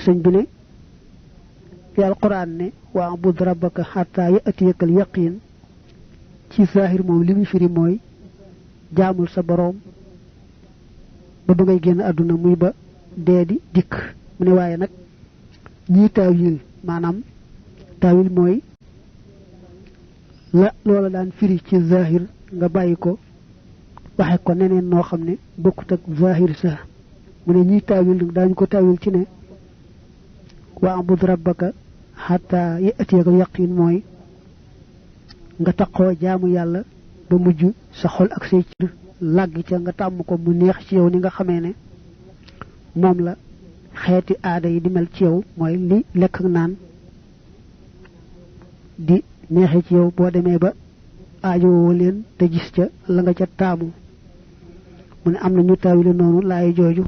sëñ bi ne fi alquran ne wa abud rabbaka hatta ya'tiyakal yaqin ci zahir moom li muy firi mooy jaamul sa boroom ba ba ngay génn àdduna muy ba dee di dikk mu ne waaye nag ñii taawil maanaam taawil mooy la loola daan firi ci zahir nga bàyyi ko waxe ko neneen noo xam ne bokkut ak zahir sa mu ne ñii taawil daañu ko taawil ci ne wa abud rabbaka hatta ya'tiyakal yaqin mooy nga taxoo jaamu yàlla ba mujj sa xol ak say cër làgg ca nga tàmm ko mu neex ci yow ni nga xamee ne moom la xeeti aada yi di mel ci yow mooy li lekk ak naan di neexe ci yow boo demee ba aajowoo leen te gis ca la nga ca taamu mu ne am na ñu taawile noonu laay jooju